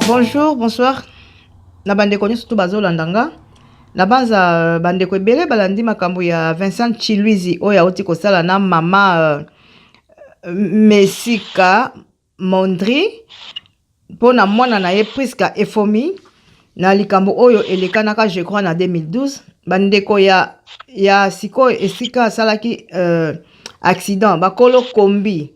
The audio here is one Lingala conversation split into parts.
Bonjour, bonsoir. Na bande konyo surtout bazo landanga. Na banza bande ko ebele balandi makambo ya Vincent Chiluizi oya oti kosala na mama Mesika Mondri pona mwana na ye Priska Efomi na likambo oyo elekanaka je crois na 2012 bandeko ya siko esika salaki accident bakolo kombi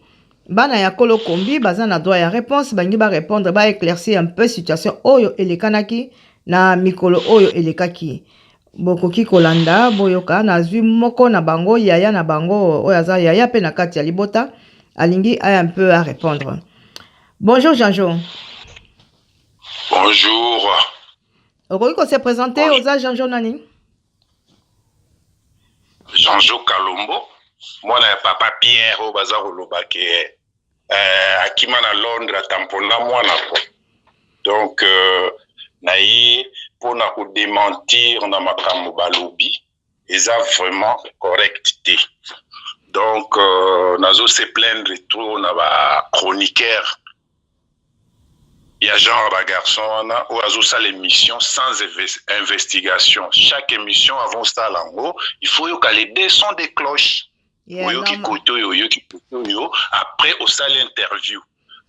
bana ya kolo kombi baza na droit ya réponse bangi ba répondre ba éclaircir un peu situation oyo elekanaki na mikolo oyo elekaki bokoki kolanda boyoka na zwi moko na bango yaya na bango oyo aza yaya pe na kati ya libota alingi aya un peu à répondre. Bonjour Jean-Jo. Bonjour. Okoki ko se présenter oza Jean-Jo nani? Jean-Jo Kalombo. Moi na papa Pierre au bazar olobake akima na Londres tampona mwana ko. Donc naïe pour na ko démentir na makambo balobi eza vraiment correcté. Donc nazo se plaindre trop na ba chroniqueur. Il y a genre ba garçon na ou azo ça l'émission sans investigation. Chaque émission avant ça lango, il faut que les deux sons des cloches. Après au salle interview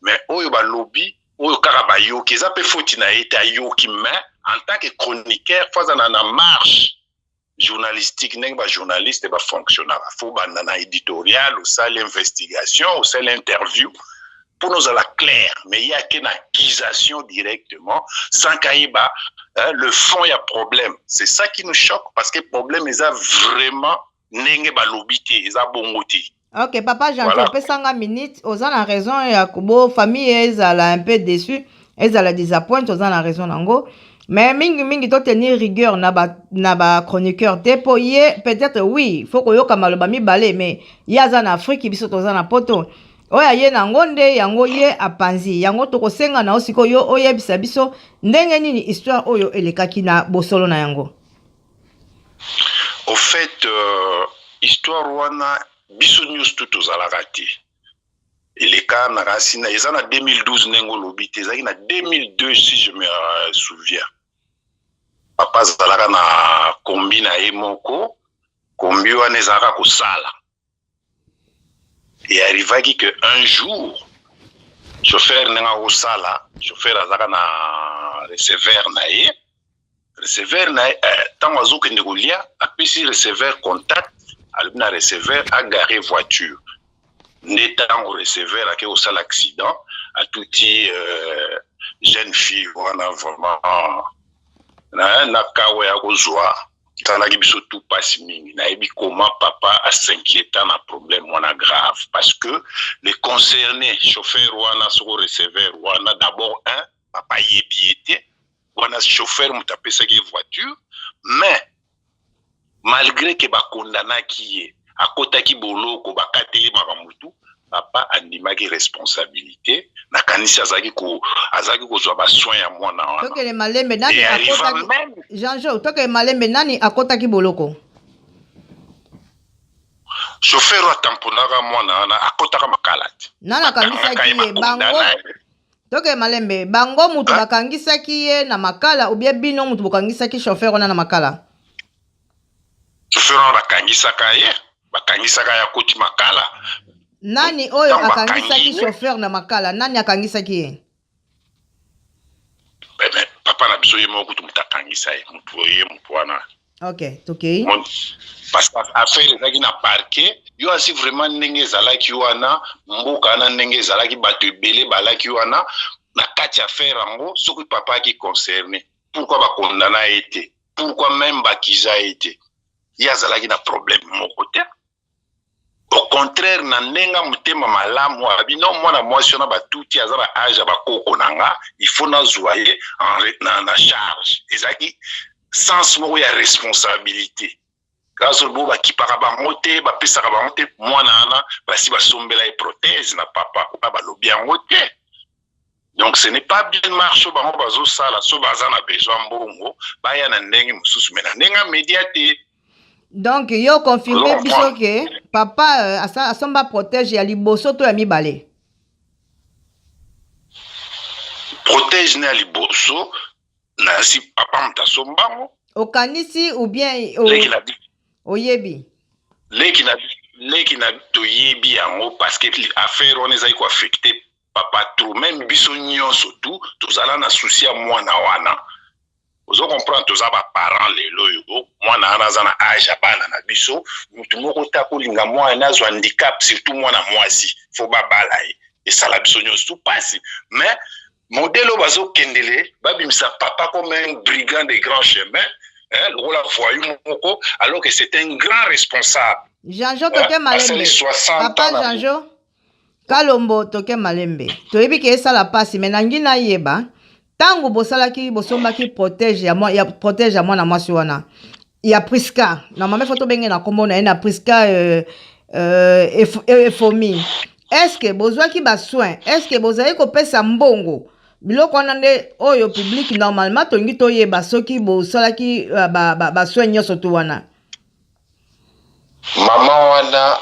mais oyo ba lobby oyo karabayo ki za pe foti na eta yo ki mais en tant que chroniqueur faza na marche journalistique neng ba journaliste ba fonctionnaire faut ba na éditorial au salle investigation au salle interview pour nous à la claire mais il y a qu'une accusation directement sans kaiba le fond il y a problème c'est ça qui nous choque parce que problème ils a vraiment nenge balobité eza bongoti. OK papa Jean voilà. Pesanga minute oza na raison ya kubo famille ezala un peu déçu ezala disappoint oza na raison nango mais mingi to tenir rigueur na ba chroniqueur te po ye peut-être oui faut ko yoka maloba mibale mais yaza na Afrique biso toza na poto oya ye nango nde yango ye apanzi yango to kosenga na osiko yo oyebisa biso ndenge nini histoire oyo elekaki na bosolo na yango. Au fait, histoire wana biso news tout aux alagati. Et les cas na rasina, ils en a 2012 nengo lobité, ils en a 2002 si je me souviens. Papa zalaga na kombi na emoko, kombi wana zaka ko sala. Et arriva que un jour chauffeur nenga ko sala, chauffeur azaka na receveur na ye. Receveur na tant oiseau que négolia a pris receveur contact aluna receveur a garé voiture n'étant au receveur à qui au sale accident à touti jeune fille on a vraiment na kawe ya kozwa tala kibiso tout passe mingi na ebi comment papa a s'inquiétant na problème on a grave parce que les concernés chauffeur wana sur receveur wana d'abord un papa yebiete on a chauffeur mutapé sa voiture mais malgré que ba condamna qui est à kota ki boloko ba kateli makamutu papa andimaki responsabilité na kanisi azaki ko zwa ba soin ya mwana wana to que le malembe nani akota Jean-Jo to que malembe nani akota ki boloko chauffeur wa tamponaka mwana wana akota ka makalati nana kanisa ki bango toke malembe bango mutu bakangisaki ye na makala ou bien bino mutu bakangisaki chauffeur wana na makala chauffeur wana bakangisaka ya koti makala nani oyo akangisaki chauffeur na makala nani akangisaki ye papa na biso ye moko tu mutakangisa ye mutu ye mutu wana OK toke parce que affaire ezaki na parquet yo asi vraiment ndenge ezalaki wana mboka na ndenge ezalaki bato ebele balaki wana na kati affaire yango soki papa aki concerné pourquoi bakondana été, pourquoi même bakiza été. Yazalaki na problème mon côté. Au contraire, na nenga mutema malamu abino mwana mwasi na batuti azana âge bakoko nanga, il faut na zoyer na charge. Ezaki sens moko ya responsabilité. Kazo bo bakipaka bango te, bapesaka bango te, mwana ana basi basombela e prothèse na papa ba balobi yango te. Donc ce n'est pas bien marche bango bazo sala so bazana besoin mbongo baya na ndenge mususu mena nenga médiaté. Donc yo confirmer biso que papa asomba protège ya liboso to ya mibale. Protège na liboso na si papa mtasombango. Okanisi ou bien oyebi. Leki na to yebi yango parce que affaire on ezali ko affecter papa trop même biso nyonso tout tozala na souci ya mwana wana. Vous comprenez tous les parents les loyaux, moi na zana âge bana na biso, mutu moko ta ko linga moi na zo handicap surtout moi na mwasi, faut ba balaye et ça la biso nyonso tout passe. Mais modèle bazo kendele, babimisa papa comme un brigand de grand chemin, hein, le la voyou moko alors que c'est un grand responsable. Jean-Jo toke malembe. Papa Jean-Jo Kalombo toke malembe. Toyebi ke ça la passe mais nangi na yeba. Tango bosalaki bosombaki protège ya mwana mwasi wana ya Priska na mama photo benge na kombo na ena Priska FOMI. Est-ce que bozwaki ba soin, est-ce que bozali kopesa mbongo biloko wana nde oyo public normalement tongi toyeba soki bosalaki ba soin nyonso to wana? Maman wana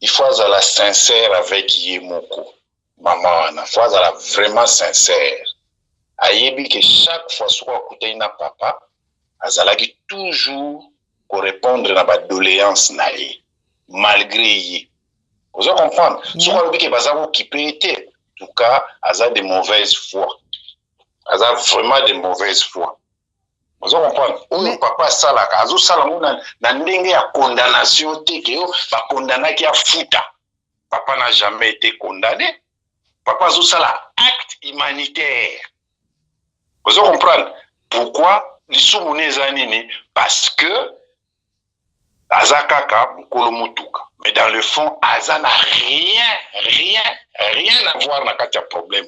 il faut être sincère avec Yemoko. Maman wana faut être vraiment sincère. Ayebi que chaque fois soit écouté na papa azalaki toujours pour répondre na ba doléance nae malgré yi. Vous comprenez? Soit ayebi que bazako kipete en tout cas aza de mauvaise foi. Aza vraiment de mauvaise foi. Vous comprenez? Oyo papa salaka azo sala na ndenge ya condamnation te que yo ba condamna ki a futa. Papa n'a jamais été condamné. Papa azo sala acte humanitaire. Vous comprenez pourquoi les parce que Azakaka Mukolomutuka. Mais dans le fond, Aza n'a rien à voir dans le problème.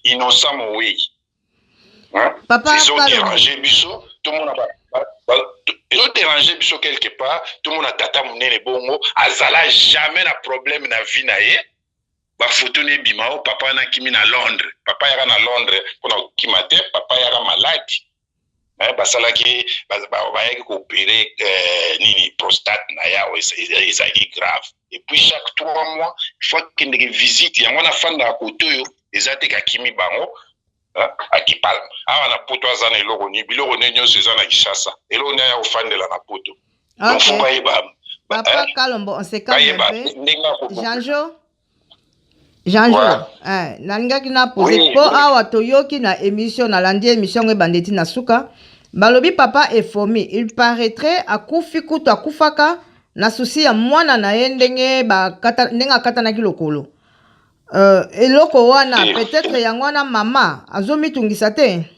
Innocent, oui. Papa, ils ont dérangé Bisso, tout le monde a. Ils ont dérangé Bisso quelque part, tout le monde a tata mouné bongo. Azala jamais un problème dans la vie naie. Ba photo ne bimao papa na kimi na Londres, papa yaka na Londres pona kimate, papa yaka malade, basala ki ba yaki ko opérer nini prostate na ya ezali grave. Et puis chaque 3 mois il faut qu'il y ait visite yango na fanda ya koto yo ezate ka kimi bango akipal awa na poto azana eloko ni biloko ne nyonso ezana Kishasa eloko ne ya ofandela na poto. Donc faut pas yeba papa Kalombo on se calme un peu. Jean-Jo, nalingaki na poser po awa toyoki na émission na landi émission nge bandeti na suka balobi papa FOMI il paraîtrait akufi kutu akufaka na souci ya mwana na ye ndenge akata na kilokolo eloko wana peut-être yango wana mama azomitungisa te.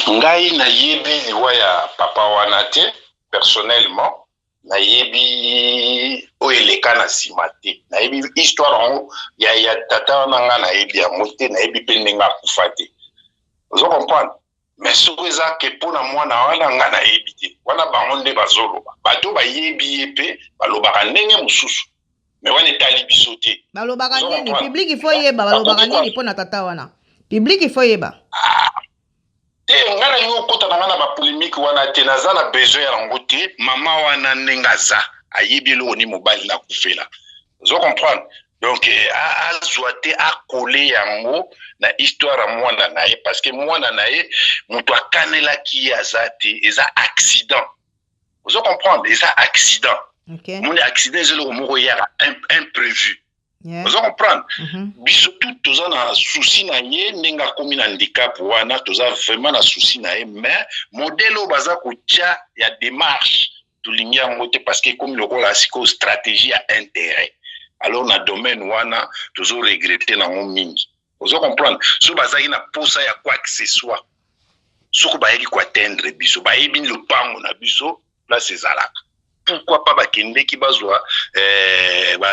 Ngai na yebi liwa ya papa wana te personnellement. Na yebi oeleka na simate na yebi histoire ya tata nanga na yebi ya mote na yebi pendenga kufate. Vous comprenez? Mais soeza ke pona mwana wana nga na yebi te wana bangonde bazoloba bato ba yebi yepe balobaka ndenge mususu mais wana etali biso te balobaka nini public il faut yeba balobaka nini pona tata wana public il faut yeba te ngana yo kota na ngana ba polémique wana te naza na besoin ya ngo te mama wana nengaza ayebi lo ni mobali na kufela. Vous comprenez? Donc azwate akole yango na histoire mwana nae parce que mwana nae mutu akanela ki azate eza accident. Vous comprenez? Eza accident. Okay. Mon accident c'est le moko ya imprévu. Yeah. Vous comprenez? Biso tout toza na souci na ye nenga komi na handicap wana toza vraiment na souci na ye mais modèle o baza ko tia ya démarche tulingia ngote parce que comme le la siko stratégie à intérêt. Alors na domaine wana tozo regretter na mingi. Vous comprenez? So baza na posa ya quoi que ce soit. soko bayeki ko atteindre biso bayebi lopango na biso place ezalaka. Pourquoi pas bakendeki bazwa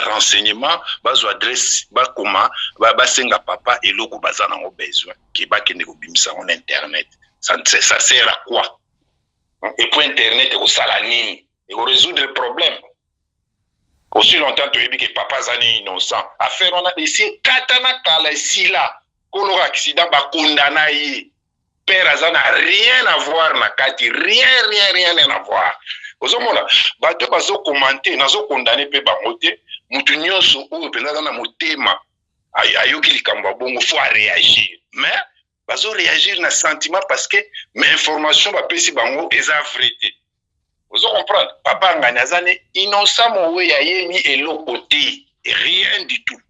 renseignement bazwa adresse bakoma basenga papa eloko baza nango besoin ki bakende kobimisa en internet. Ça sert à quoi? Et pour internet ekosala nini? Résoudre le problème. Aussi longtemps que papa zani innocent. Affaire on a ici katana kala ici là. Kolo accident ba condamna yi. Père azana rien à voir na kati, rien à voir. Ozomona bato bazo commenter nazo condamner pe bango te. Mutu nyonso oyo penza na motema ayoki likambo bongo faut réagir. Mais bazo réagir na sentiment parce que mes informations ba pesi bango eza vérité. Vous comprenez? Papa Nganazane, innocent mowe ya yemi eloko te, rien du tout.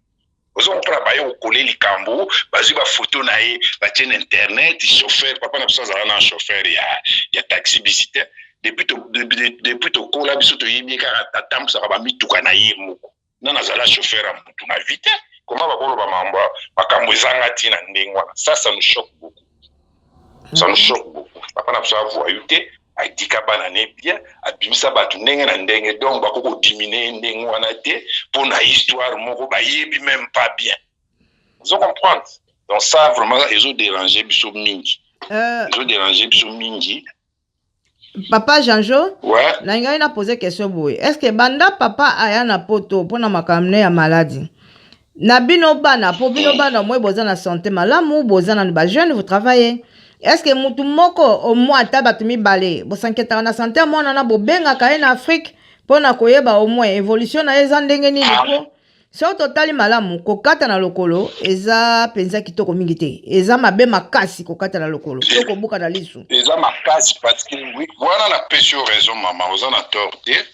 Vous comprenez? Ba yo coller likambo, bazi ba photo na ye, ba tien internet, chauffeur, papa na besoin za na chauffeur ya taxi bisite. Depuis to kola biso to yemi ka tatam sa ba mituka na ye moko. Na nazala chauffeur a mutu na vite. Comment ba kolo ba mamba, ba kambo zanga tina ndengwa. Ça nous choque beaucoup. Ça nous choque beaucoup. Papa na besoin voyouté. Aidika banane bien abimisa batu ndenge na ndenge donc bakoko diminuer ndenge wana te pour na histoire moko bayebi même pas bien. Vous comprenez? Donc ça vraiment ils ont dérangé biso mingi. Ils ont dérangé biso mingi. Papa Janjo, ouais. Na ngai na poser question boy. Est-ce que banda papa aya na poto pona makamne ya maladie? Na bino bana po bino bana mwe boza na santé malamu boza na ba jeune vous travaillez. Est-ce que mutu moko au moins tabatu mibale bo sanketa na santé mona na bo benga ka en Afrique pona koyeba au moins évolution na eza ndenge nini ko so totali malamu kokata na lokolo eza penza kitoko mingi te eza mabe makasi kokata na lokolo to kobuka na lisu eza makasi parce que oui voilà la pesio raison maman ozana torte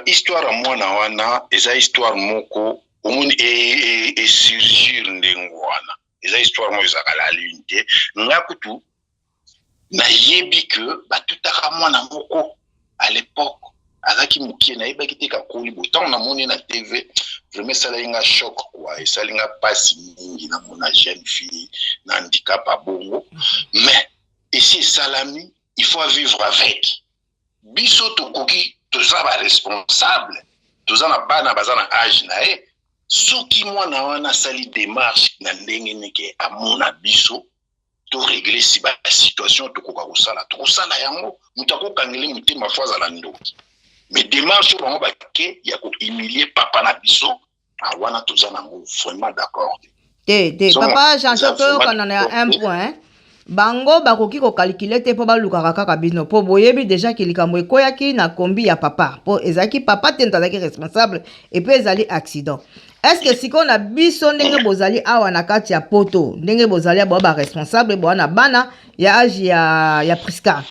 histoire mwana wana eza histoire moko omoni et surgir ndengwana. Eza histoire mo ezaka la l'unité ngakutu na yebi que batutaka mwana moko à l'époque azaki mukie na yeba kiteka koli botan na moni na TV vraiment ça linga choc quoi et ça linga passe mingi na mona jeune fille na handicap a bongo mais ici salami il faut vivre avec biso to koki toza ba responsable toza na bana bazana âge na e soki mwana wana sali démarche na ndenge neke amona biso to régler si ba situation to koka kosala yango mutako kangeli mutima fwaza la ndoki mais démarche bango bake ya ko humilier papa na biso wana toza nango vraiment d'accord te papa Jean-Jacques to kana na un point bango bakoki ko calculer te po balukaka kaka bino po boyebi déjà ki likambo ekoyaki na kombi ya papa po ezaki papa te ntazaki responsable et puis ezali accident. Est-ce que si qu'on a biso ndenge bozali awa na kati ya poto ndenge bozali abo ba responsable bo na bana ya âge ya Priska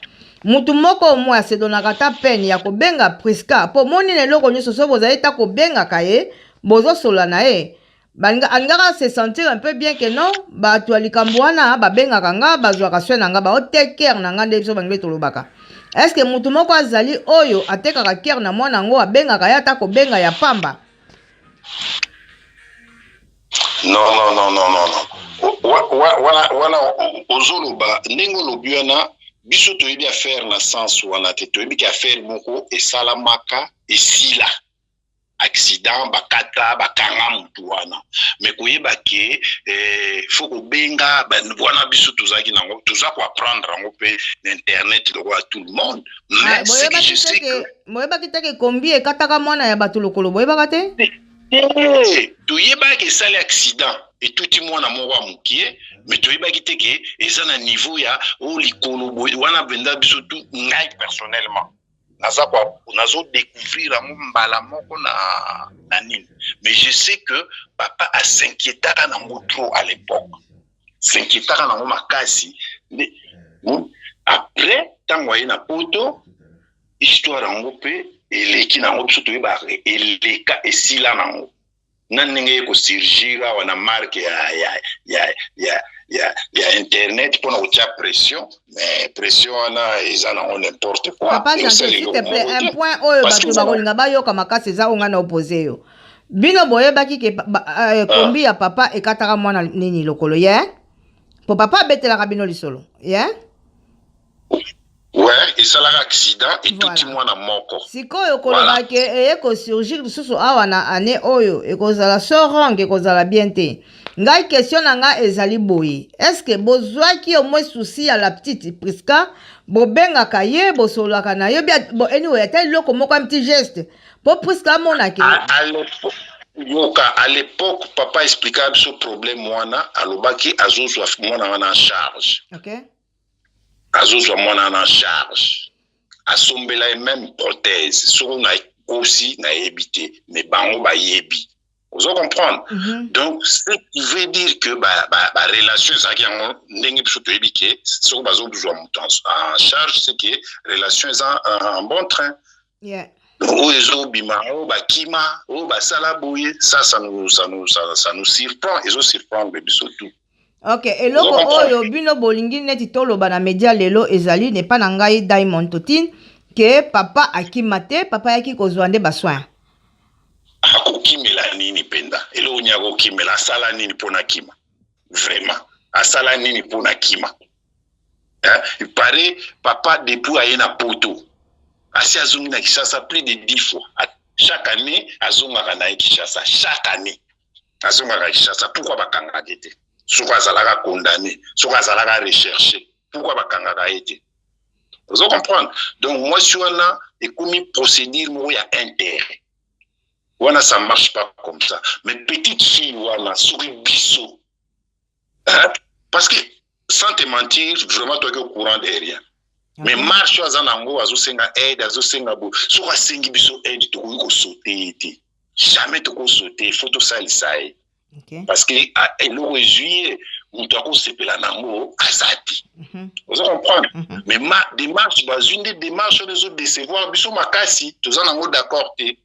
mutu moko mwa se donaka ta peine ya ko benga Priska po moni ne loko nyoso so bozali ta ko benga kaye bozo sola na e angara se sentir un peu bien que non ba to likambo wana ba benga kanga bazwa ka swena nga ba o take care na nga nde biso bangwe to lobaka. Est-ce que mutu moko azali oyo ateka ka care na mwana ngo abenga kaya ta ko benga ya pamba? Non. Wana ozoloba ndenge lobi wana biso toyebi affaire na sens wana te toyebi ki affaire moko esalamaka esila accident bakata bakanga mutu wana mais koyeba ke faut kobenga wana biso tozaki nango toza ko apprendre ngo pe internet lo à tout le monde mais c'est que je sais que moyeba kitake kombi ekataka mwana ya bato lokolo boyeba te toyeba ke sali accident et tout le monde a moko mukie mais toyeba kiteke eza na niveau ya o likolo wana benda biso tout ngai personnellement nazo découvrir mbala moko na nini mais je sais que papa a s'inquiétaka na trop à l'époque s'inquiétaka na makasi après tango na poto histoire yango pe eleki nango biso toyeba eleka esila nango nanenge ko surgira wana marque ya internet pour nous faire pression mais pression wana eza na n'importe quoi. Papa Jean, s'il te plaît un point oyo bato bakolinga bayoka makasi eza onga na opposé yo bino boyebaki ke kombi ya papa ekataka mwana nini lokolo ye po papa betelaka bino lisolo ye et ça l'accident et Voilà. tout le monde a mort. Sikoyo koloba ke eko surgir lisusu awa na année oyo ekozala sorong ekozala bien te. Ngai question na nga ezali boye. Est-ce que bozwaki au moins souci ya la petite Priska bobengaka ye bosolaka na ye bia bo anyway ata loko moko un petit geste pour Priska mona ke à l'époque papa expliquait ce problème wana alobaki azozwa mwana wana en charge. OK. Azozwa mwana wana en charge. Asombela même prothèse so na aussi na ebité mais bango ba yebi. Vous comprenez? Donc ce qui veut dire que ba relation ça qui en ndenge biso to ebike so bazo besoin en charge c'est que relation en bon train. Yeah. Donc ezo bima o ba kima o ba sala boye ça nous surprend et ça surprend biso tout. OK, eloko oyo bino bolingi neti toloba na media lelo ezali ne pa na ngai Diamond Totine que papa akimate papa yaki kozwa nde baswa. Akokimela nini penda elo nyako kimela sala nini pona kima vraiment asala nini pona kima il paraît papa depuis ayena poto asi azongi na Kinshasa plus de 10 fois chaque année azongaka na Kinshasa chaque année azongaka Kinshasa pourquoi bakanga te soko azalaka condamné soko azalaka recherché pourquoi bakanga été vous comprenez donc moi si on a commis procédure moi il y a intérêt. Wana ça marche pas comme ça. Mais petite fille wana souris biso. Hein? Parce que sans te mentir, vraiment toi qui es au courant de rien. Mais marche azanango azosenga aide azosenga bo. Soka sengi biso aide to ko sauter été. Jamais to ko sauter, faut to salisaye. OK. Parce que le juillet mutu akosepela nango azati. Vous comprenez? Mais ma démarche une des démarches les autres décevoir biso makasi tozanango d'accord te.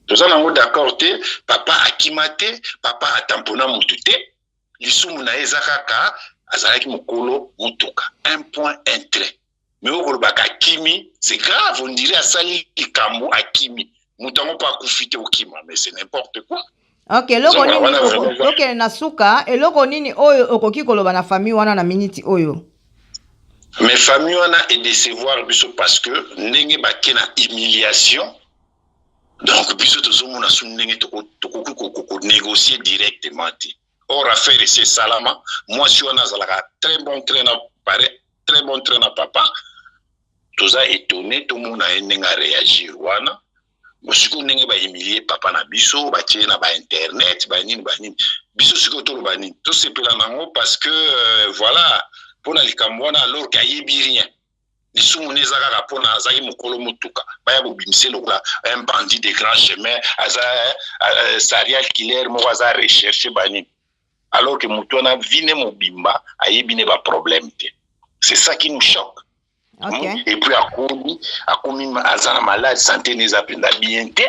Tozanango d'accord te papa akimate papa atampona mutute lisumu na ezakaka azalaki mokolo mutuka un point un trait mais okolobaka kimi c'est grave on dirait asali likambo akimi mutango pa kufite okima mais c'est n'importe quoi. OK, loko nini OK na suka eloko nini oyo okoki koloba na famille wana na minute oyo. Mais famille wana est décevoir biso parce que ndenge bakena humiliation. Donc, puisque tout le monde a souligné que négocier directement. Or, affaire c'est Salama. Moi, si on a très bon train à papa, tout ça étonné, tout le monde a réagi. Moi, si on a humilié papa na biso, bâti na internet, biso si on a tout c'est parce que voilà, pour les Camerounais alors qu'il y a rien. Lisumu nezaka rapona azaki mokolo mutuka baya bobimise lokola un bandit de grand chemin aza serial killer mo aza recherché bani alors que mutona vine mobimba ayebine ba problème te. C'est ça qui nous choque. OK. Et puis akomi azana malade santé nezapenda bien te.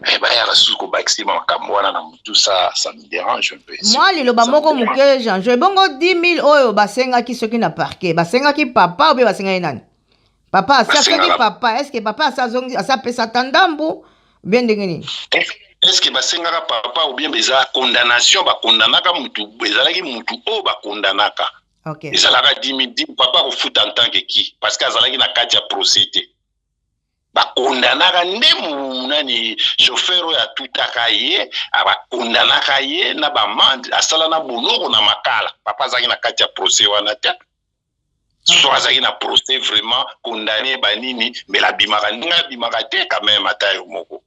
Eh ben ya suko baxima makamwana na mutu ça me dérange un peu. Moi liloba moko muke Jean je bongo 10 000 oyo basenga ki soki na parquet basenga ki papa ou bien basenga nani papa asakaki papa est-ce que papa asazongi asapesa tandambu bien ndengeni est-ce que basenga papa ou bien beza condamnation ba kondanaka mutu ezalaki mutu o ba kondanaka. OK. Ezalaka 10 000 papa ko fout en tant que qui parce que azalaki na kati ya procédé. Bakondanaka nde nani chauffeur oyo atutaka ye abakondanaka ye na bamande asala na boloko na makala papa azalaki na kati ya procès wana te so azalaki na procès vraiment condamné banini mais labimaka ndenge abimaka te quand même ata yo moko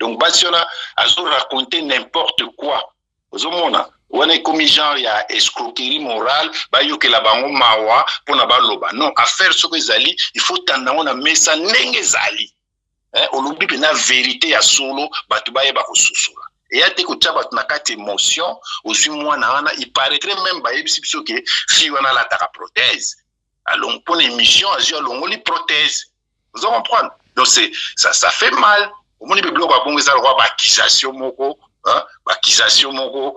donc basi wana azo raconter n'importe quoi ozomona wana comme genre ya escroquerie morale bayokela bango mawa pona baloba non affaire soko ezali il faut tandango na mesa ndenge ezali olobi pe na vérité ya solo batu bayeba kosusula et ate kotia batu na kati émotion ozwi mwana wana il paraîtrait même bayebisi biso ke fi wana lataka prothèse alors pona émission azwi alongoli prothèse vous comprenez donc c'est ça fait mal omoni pe biloko abongo eza lokwa baakisation moko accusation moko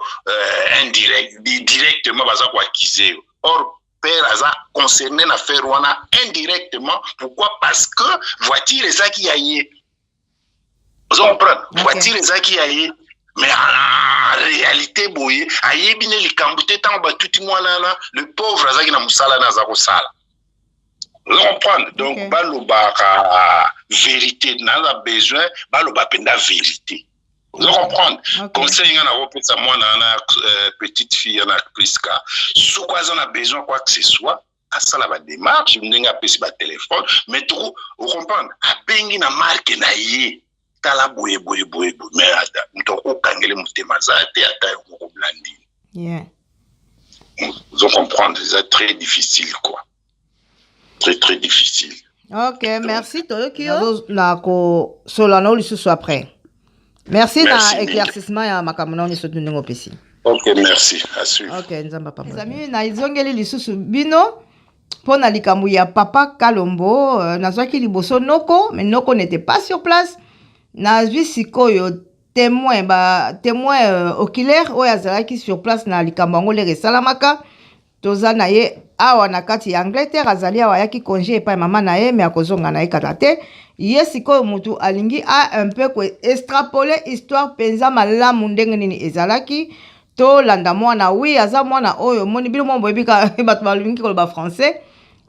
directement baza ko accuser. Or père aza concerné na faire wana indirectement. Pourquoi? Parce que voiture eza ki yaye. Vous comprenez? Voiture eza ki yaye. Mais en réalité boye ayebine likambo te tant ba tuti mwana na le pauvre aza ki na musala na za ko sala. Vous comprenez? Donc, Ok. baloba vérité, n'a pas besoin, baloba penda vérité. Vous comprenez? Ok. Conseil, on a repris ça, moi, petite fille, on a plus qu'à. Sous quoi on a besoin, quoi que ce soit, à ça, la démarche, on a pris sur téléphone, mais trop, vous comprenez? À bengi na marque na yé, tala boye, mais on a kangele moutémaza, te ata yon blandi. Yeah. Vous comprenez? C'est très difficile, quoi. Très, très difficile. Ok, merci Toyokio. Nako solano lisusu après. Merci Merci, na éclaircissement ya makambo na oniso tundengo pesi. Ok, merci. À suivre. Ok, nzamba papa. Les amis, na izongeli lisusu bino pona likambo ya papa Kalombo, nazwaki liboso noko, mais noko n'était pas sur place. Nazwi sikoyo témoin oculaire oyo azalaki sur place na likambo yango lere esalamaka. Toza na ye awa na kati ya Angleterre, azali awa yaki congé epai mama na ye, mais akozonga na ye kata te. Ye sikoyo mutu alingi un peu extrapoler histoire penza malamu ndenge nini ezalaki. To landa mwana, oui, aza mwana oyo moni bino mo boyebika bato balingi koloba français.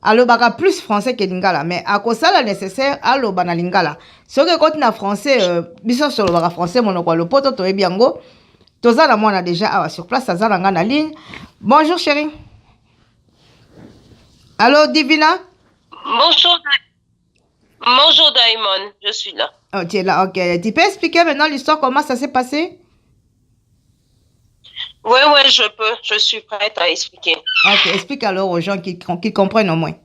Alobaka plus français que lingala, mais akosala nécessaire aloba na lingala. Soki koti na français, biso solobaka français monoko lopoto toyebi yango. Toza na mwana déjà awa sur place, aza na nga na ligne. Bonjour chérie. Allô Divina? Bonjour. Bonjour Diamond, je suis là. Oh, tu es là, ok. Tu peux expliquer maintenant l'histoire, comment ça s'est passé? Oui, je peux. Je suis prête à expliquer. Ok, explique alors aux gens qui comprennent au moins.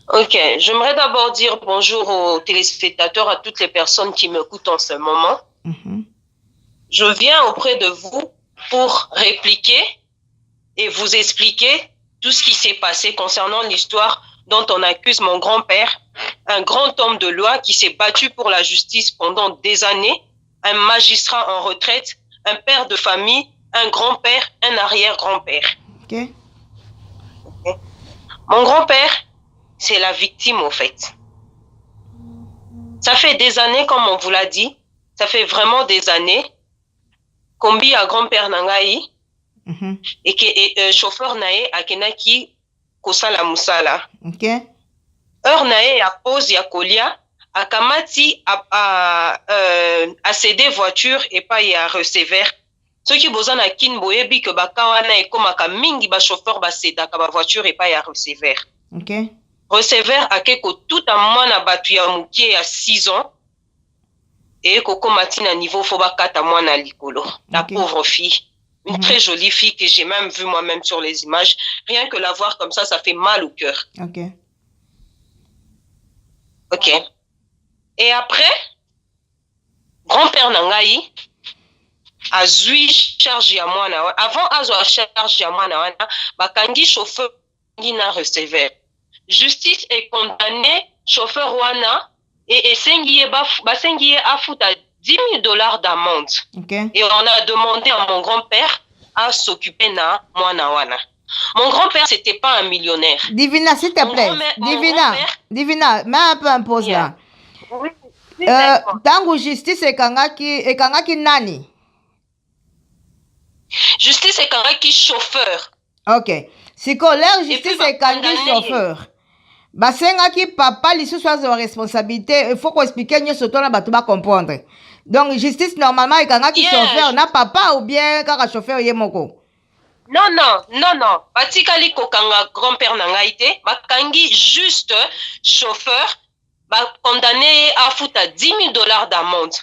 Ok, j'aimerais d'abord dire bonjour aux téléspectateurs, à toutes les personnes qui m'écoutent en ce moment. Je viens auprès de vous pour répliquer et vous expliquer tout ce qui s'est passé concernant l'histoire dont on accuse mon grand-père, un grand homme de loi qui s'est battu pour la justice pendant des années, un magistrat en retraite, un père de famille, un grand-père, un arrière-grand-père. Ok. Mon grand-père, c'est la victime au fait. Ça fait des années, comme on vous l'a dit, ça fait vraiment des années, Kombi a grand-père Nangaï, et que chauffeur nae a kenaki kosala musala. Ok. Heure nae a pause ya kolia, a kamati a cédé voiture et pas ya recevoir. Ceux qui besoin na kin boyebi que bakawana e komaka mingi ba chauffeur ba céda ka ba voiture et pas ya recevoir. Ok. Receveur a keko tout à mwana batu ya mukie à 6 ans. Et koko matina niveau faut bakata mwana likolo. La pauvre fille. Une très jolie fille que j'ai même vue moi-même sur les images. Rien que la voir comme ça fait mal au cœur. Ok. Ok. Et après, grand-père Nangaï a zui charge à moi. Avant a charge à moi, bakangi chauffeur na receveur. Justice est condamné chauffeur wana et sengiye a foutu $10,000 d'amende. Okay. Et on a demandé à mon grand-père à s'occuper na mwana wana. Mon grand-père, c'était pas un millionnaire. Divina, s'il te plaît. Divina, mets un peu en pause là. Oui, tango justice ekangaki nani? Justice ekangaki chauffeur. Ok. Siko l'air justice ekangi chauffeur. Basengaki papa lisusu azwa responsabilité. Il faut qu'on explique nyoso tona bato ba comprendre. Donc justice normalement ekangaki chauffeur na papa ou bien kaka chauffeur ye moko. Non. Batikali kokanga grand-père nangaïté, bakangi juste chauffeur, condamné à foutre $10,000 d'amende.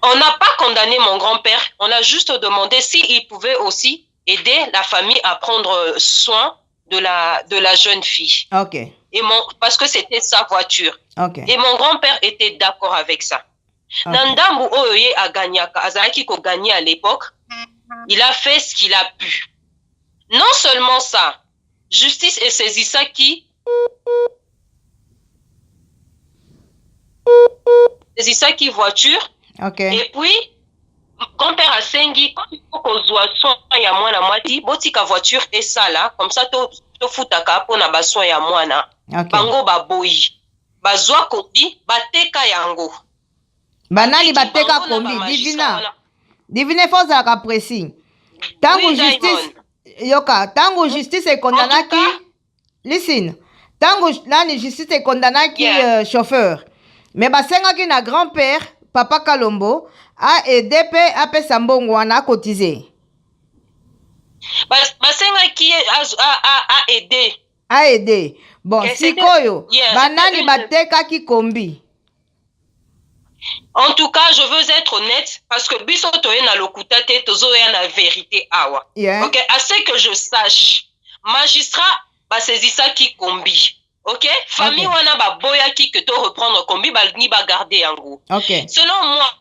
On n'a pas condamné mon grand-père, on a juste demandé s'il pouvait aussi aider la famille à prendre soin de la jeune fille. Ok. Et parce que c'était sa voiture. Ok. Et mon grand-père était d'accord avec ça. Okay. Nandambu Oye a gagné, Azaki ko gagné à l'époque. Il a fait ce qu'il a pu. Non seulement ça, justice est saisi ça qui voiture. Okay. Et puis grand-père a sengi quand il faut qu'on soit soin ya mwana mwati botika voiture et ça là comme ça to futaka pona ba soin ya mwana. Okay. Bango baboyi bazwa kopi bateka yango. Banani bateka kombi divina force la précis. Tango justice yoka tango justice est condamnaki listen. Tango nani justice condamnaki chauffeur. Mais basengaki na grand-père Papa Kalombo a aidé pe apesa mbongo wana a cotisé. Basengaki a aidé. A aidé. Bon, sikoyo, banani batekaki kombi. En tout cas, je veux être honnête parce que biso toye na lokuta te tozo ya na vérité awa. OK, à ce que je sache, magistrat basezisa ki kombi. OK, famille wana ba boya ki que to reprendre kombi ba ni ba garder yango. OK. Selon moi,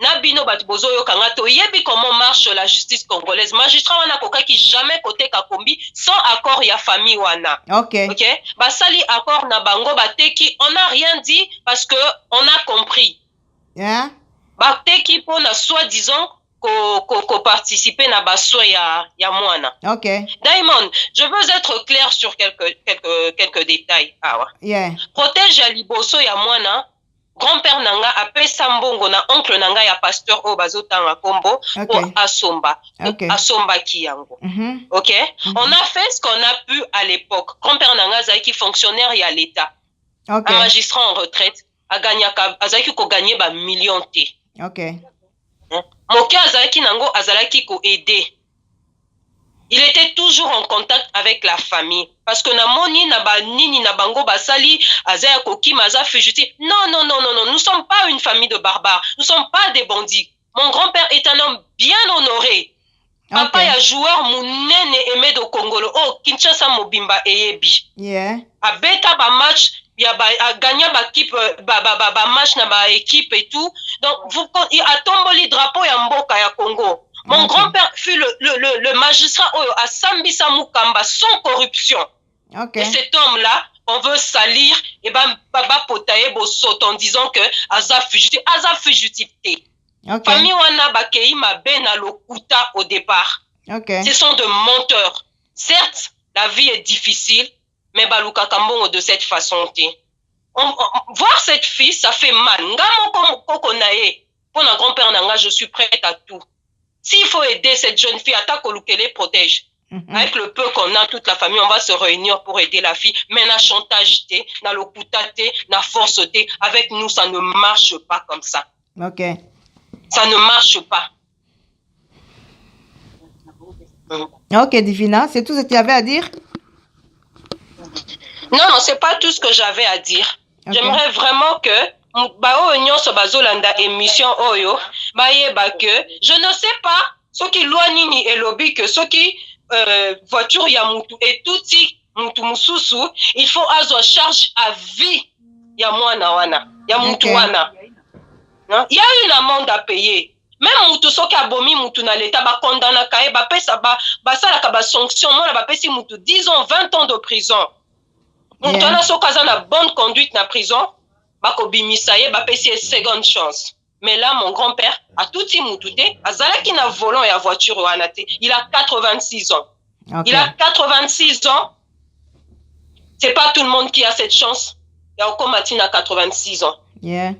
na bino bat bozo yo kanga to yebi comment marche la justice congolaise. Magistrat wana koka ki jamais côté ka kombi sans accord ya famille wana. OK. OK, basali accord na bango bateki, on n'a rien dit parce que on a compris. Yeah. Bateki pona soi-disant ko participer na baso ya mwana. OK. Diamond, je veux être clair sur quelques détails. Yeah. Protège ya liboso ya mwana, grand-père nanga apesa mbongo na oncle nanga ya pasteur o bazotanga kombo pour asomba. Asomba ki yango. OK? On a fait ce qu'on a pu à l'époque. Grand-père nanga zaki fonctionnaire ya l'État. Un magistrat en retraite. Azaki ko gagner ba million te. OK. Moke azalaki nango azalaki ko aider. Il était toujours en contact avec la famille parce que na moni na ba nini na bango basali azaya koki maza fugitif. Non, nous sommes pas une famille de barbares. Nous sommes pas des bandits. Mon grand-père est un homme bien honoré. Papa ya joueur munene aimé de Congolo. Oh, Kinshasa Mobimba eyebi. Yeah. Abeta ba match a gagné ba match na ba équipe et tout. Donc vous a tomboli drapeau ya mboka ya Congo. Mon grand-père fut le magistrat à Sambisa Mukamba sans corruption. Et cet homme-là, on veut salir et baba potaye bosot en disant que aza fugitif. Famille wana bakei mabe na lokuta au départ. Ce sont de menteurs. Certes, la vie est difficile. Mais baluka kambongo de cette façon. Voir cette fille, ça fait mal. Ngamo kokonaye. Pour un grand-père nanga, je suis prête à tout. S'il faut aider cette jeune fille, atta kolukele protège. Avec le peu qu'on a, toute la famille, on va se réunir pour aider la fille. Mais na chantage té, na lokuta té, na force té, avec nous, ça ne marche pas comme ça. OK. Ça ne marche pas. OK, Divina, c'est tout ce que tu avais à dire? Non, c'est pas tout ce que j'avais à dire. J'aimerais vraiment que émission oyo que je ne sais pas ce qui loanini et lobby que ce qui voiture ya mutu et tout si mutu mususu il faut azo charge à vie ya mwana wana ya mutu wana. Il y a une amende à payer. Même mutu soki abomi mutu na l'état ba condamna kae ba pesa ba sala ka ba sanction mona ba pesi mutu 10 ans 20 ans de prison. Mutu na sokaza na bonne conduite na prison ba ko bimisa ye ba pesi seconde chance. Mais là mon grand-père a tout ti mutu te azalaki na volant ya voiture wana te. Il a 86 ans. Il a 86 ans. C'est pas tout le monde qui a cette chance. Il y a encore Martine à 86 ans. Yeah.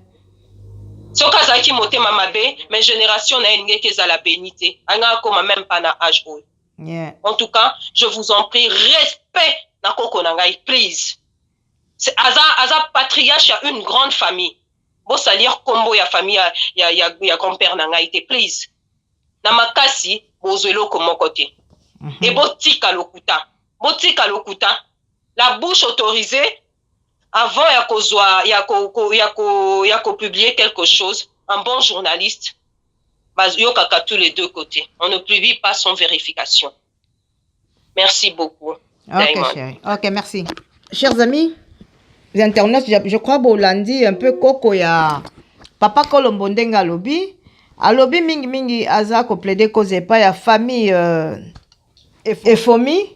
Sokazaki motema mabe, mais génération na engé ke za la bénité. Anga koma même pas na âge. Yeah. En tout cas, je vous en prie, respect na koko na ngai, please. C'est aza patriarche a une grande famille. Bo salir kombo ya famille ya grand-père na ngai te, please. Na makasi bozwelo komo côté. Et botika lokuta. Botika lokuta. La bouche autorisée avant ya publier quelque chose, un bon journaliste, yokaka tous les deux côtés. On ne publie pas sans vérification. Merci beaucoup. Ok, chérie. Ok, merci. Chers amis, les internautes, je crois Bolandi un peu koko ya Papa Kalombo ndenga lobby. A lobby mingi aza ko plaider cause pas ya famille FOMI.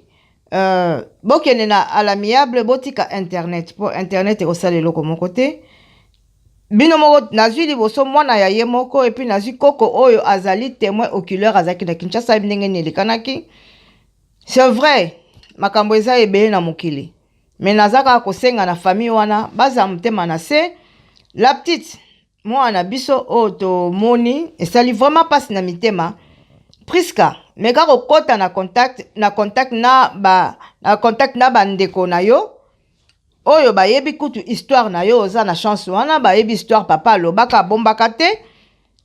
Bokene na à l'amiable botika internet pour internet et osalelo ko mon côté bino moko nazwi liboso mwana ya ye moko et puis nazwi koko oyo azali témoin oculaire azaki na Kinshasa ndenge nelekanaki. C'est vrai makambo eza ebele na mokili mais nazaka kosenga na famille wana baza mutema na se la petite mwana biso oyo tomoni esali vraiment passe na mitema. Priska mais kaka okota na contact na bandeko na yo oyo bayebi kutu histoire na yo oza na chance wana bayebi histoire papa alobaka bombaka te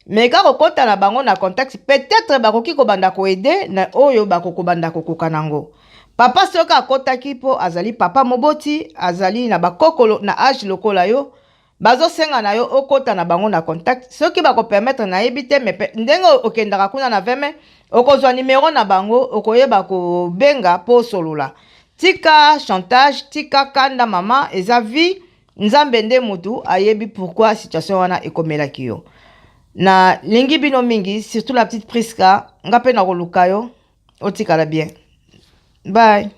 mais kaka okota na bango na contact peut-être bakoki kobanda koede na oyo bakokobanda kokoka nango papa soki akotaki mpo azali papa moboti azali na bakokolo na age lokola yo bazosenga na yo okota na bango na contact soki bakopermettre nayebi te ndenge okendaka kuna na veme okozwa numero na bango okoyeba kobenga mpo solola tika chantage tika kanda mama eza vie nzambe nde mutu ayebi pourquoi situation wana ekomelaki yo na lingi bino mingi surtout la petite Priska nga pe na koluka yo otikala bien bye.